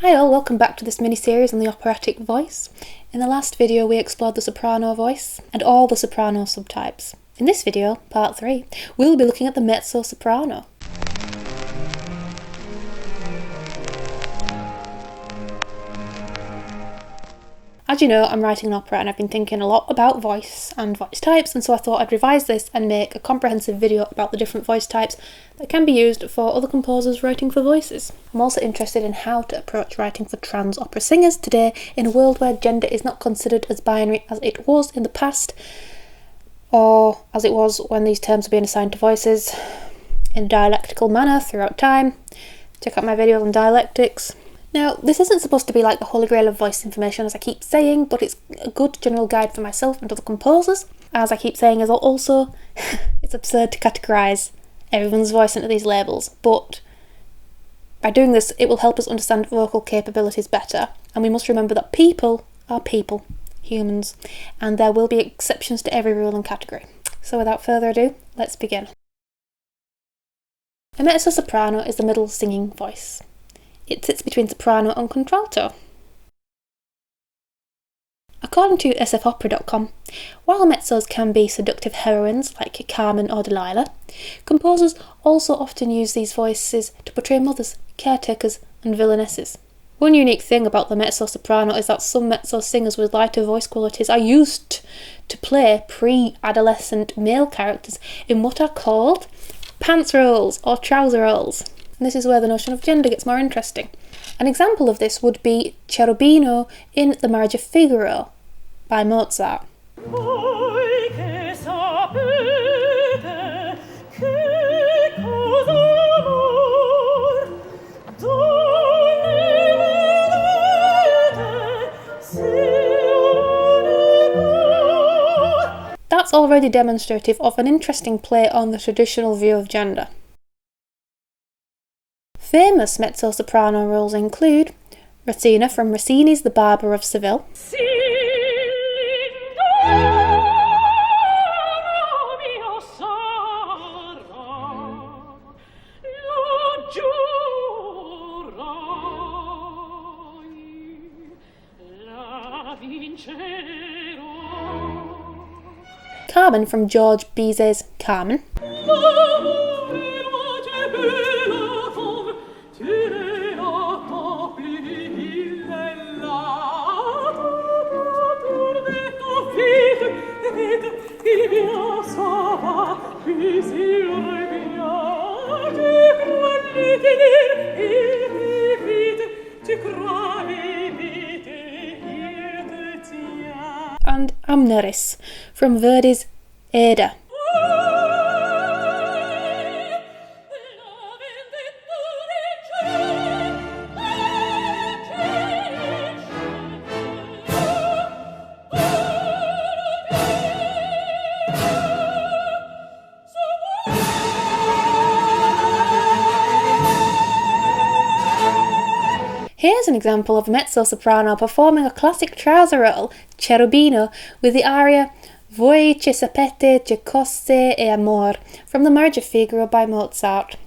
Hi all, welcome back to this mini-series on the operatic voice. In the last video we explored the soprano voice and all the soprano subtypes. In this video, part 3, we'll be looking at the mezzo soprano. As you know, I'm writing an opera and I've been thinking a lot about voice and voice types, and so I thought I'd revise this and make a comprehensive video about the different voice types that can be used for other composers writing for voices. I'm also interested in how to approach writing for trans opera singers today in a world where gender is not considered as binary as it was in the past, or as it was when these terms were being assigned to voices in a dialectical manner throughout time. Check out my videos on dialectics. Now, this isn't supposed to be like the holy grail of voice information, as I keep saying, but it's a good general guide for myself and other composers. As I keep saying, also, it's absurd to categorise everyone's voice into these labels, but by doing this, it will help us understand vocal capabilities better. And we must remember that people are people, humans, and there will be exceptions to every rule and category. So without further ado, let's begin. A mezzo soprano is the middle singing voice. It sits between soprano and contralto. According to sfopera.com, while mezzos can be seductive heroines like Carmen or Delilah, composers also often use these voices to portray mothers, caretakers and villainesses. One unique thing about the mezzo soprano is that some mezzo singers with lighter voice qualities are used to play pre-adolescent male characters in what are called pants roles or trouser roles. And this is where the notion of gender gets more interesting. An example of this would be Cherubino in The Marriage of Figaro by Mozart. That's already demonstrative of an interesting play on the traditional view of gender. Famous mezzo-soprano roles include Rosina from Rossini's The Barber of Seville, Carmen from George Bizet's Carmen, and Amneris from Verdi's Aida. Here's an example of a mezzo-soprano performing a classic trouser role, Cherubino, with the aria Voi che sapete che cos'è amor from The Marriage of Figaro by Mozart.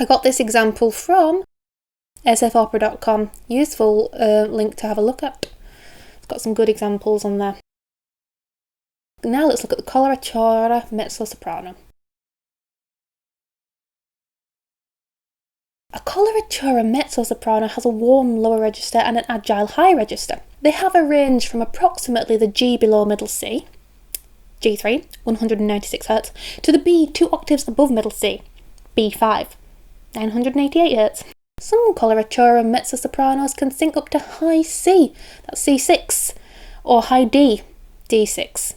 I got this example from sfopera.com, useful link to have a look at. It's got some good examples on there. Now let's look at the Coloratura mezzo soprano. A Coloratura mezzo soprano has a warm lower register and an agile high register. They have a range from approximately the G below middle C, G3, 196 Hz, to the B 2 octaves above middle C, B5, 988 Hz. Some Coloratura mezzo-sopranos can sing up to high C, that's C6, or high D, D6,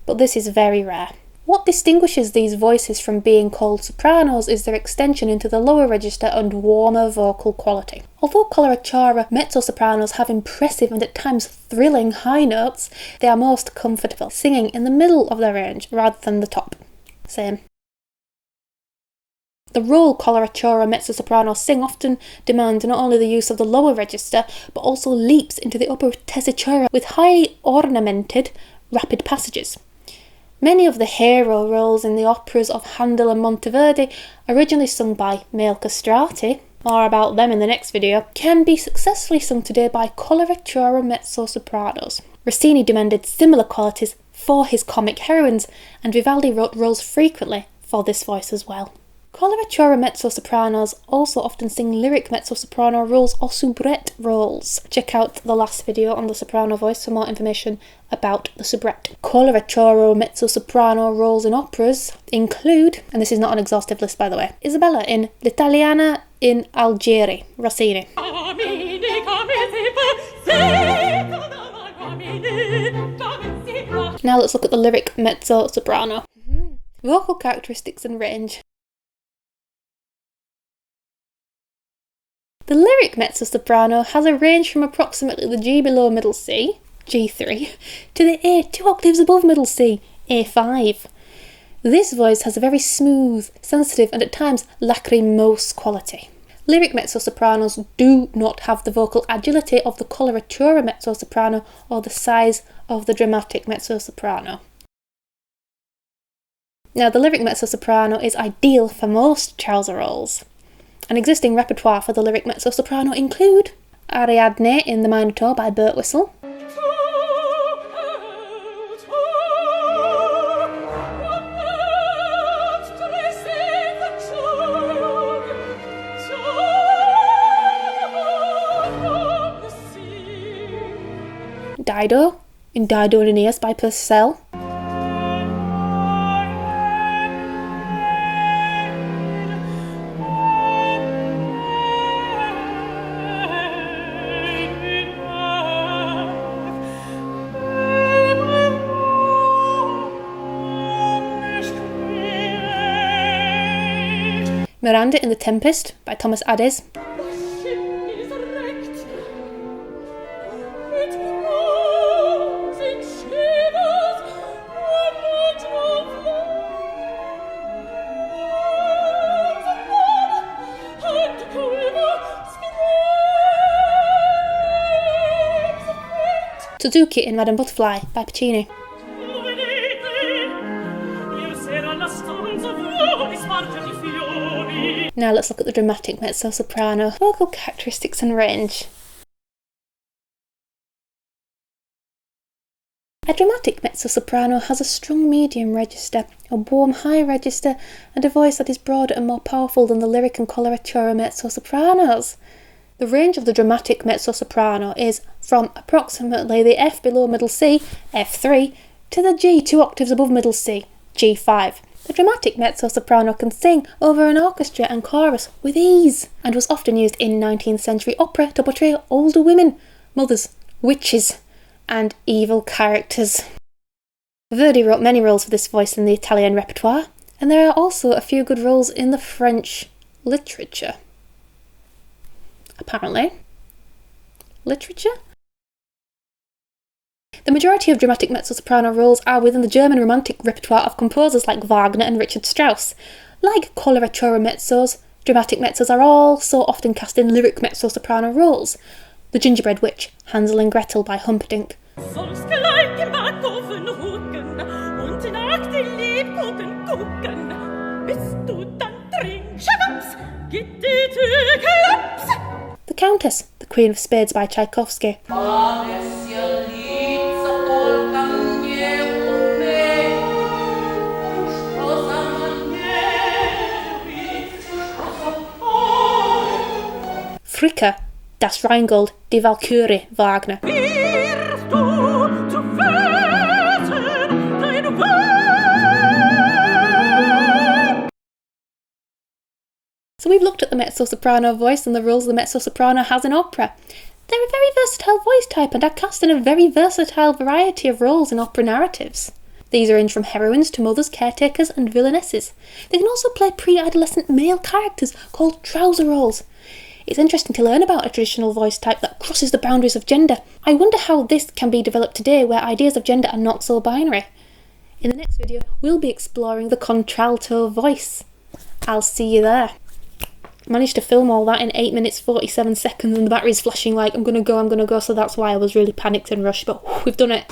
but this is very rare. What distinguishes these voices from being called sopranos is their extension into the lower register and warmer vocal quality. Although Coloratura mezzo-sopranos have impressive and at times thrilling high notes, they are most comfortable singing in the middle of their range rather than the top. Same. The role coloratura mezzo-soprano sing often demands not only the use of the lower register, but also leaps into the upper tessitura with highly ornamented, rapid passages. Many of the hero roles in the operas of Handel and Monteverdi, originally sung by male castrati, more about them in the next video, can be successfully sung today by coloratura mezzo-sopranos. Rossini demanded similar qualities for his comic heroines, and Vivaldi wrote roles frequently for this voice as well. Coloratura mezzo-sopranos also often sing lyric mezzo-soprano roles or soubrette roles. Check out the last video on the soprano voice for more information about the soubrette. Coloratura mezzo-soprano roles in operas include, and this is not an exhaustive list by the way, Isabella in L'Italiana in Algeri, Rossini. Now let's look at the lyric mezzo-soprano. Vocal characteristics and range. The lyric mezzo-soprano has a range from approximately the G below middle C, G3, to the A 2 octaves above middle C, A5. This voice has a very smooth, sensitive and at times lachrymose quality. Lyric mezzo-sopranos do not have the vocal agility of the coloratura mezzo-soprano or the size of the dramatic mezzo-soprano. Now, the lyric mezzo-soprano is ideal for most trouser roles. An existing repertoire for the lyric mezzo-soprano include Ariadne in the Minotaur by Birtwistle, Dido in Dido and Aeneas by Purcell, Miranda in The Tempest by Thomas Adès, Suzuki in Madame Butterfly by Puccini. Now let's look at the dramatic mezzo-soprano, vocal characteristics and range. A dramatic mezzo-soprano has a strong medium register, a warm high register, and a voice that is broader and more powerful than the lyric and coloratura mezzo-sopranos. The range of the dramatic mezzo-soprano is from approximately the F below middle C, F3, to the G 2 octaves above middle C, G5. The dramatic mezzo-soprano can sing over an orchestra and chorus with ease, and was often used in 19th century opera to portray older women, mothers, witches, and evil characters. Verdi wrote many roles for this voice in the Italian repertoire, and there are also a few good roles in the French literature. Apparently. Literature? The majority of dramatic mezzo-soprano roles are within the German Romantic repertoire of composers like Wagner and Richard Strauss. Like coloratura mezzos, dramatic mezzos are also often cast in lyric mezzo-soprano roles. The Gingerbread Witch, Hansel and Gretel by Humperdinck. The Countess, the Queen of Spades by Tchaikovsky. Fricka, Das Rheingold, Die Walküre, Wagner. So we've looked at the mezzo-soprano voice and the roles the mezzo-soprano has in opera. They're a very versatile voice type and are cast in a very versatile variety of roles in opera narratives. These range from heroines to mothers, caretakers and villainesses. They can also play pre-adolescent male characters called trouser roles. It's interesting to learn about a traditional voice type that crosses the boundaries of gender. I wonder how this can be developed today where ideas of gender are not so binary. In the next video, we'll be exploring the contralto voice. I'll see you there. Managed to film all that in 8 minutes 47 seconds and the battery's flashing like I'm gonna go, so that's why I was really panicked and rushed, but we've done it.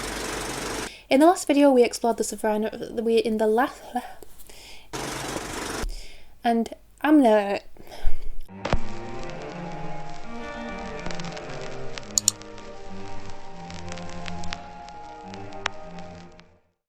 In the last video we explored the soprano, and I'm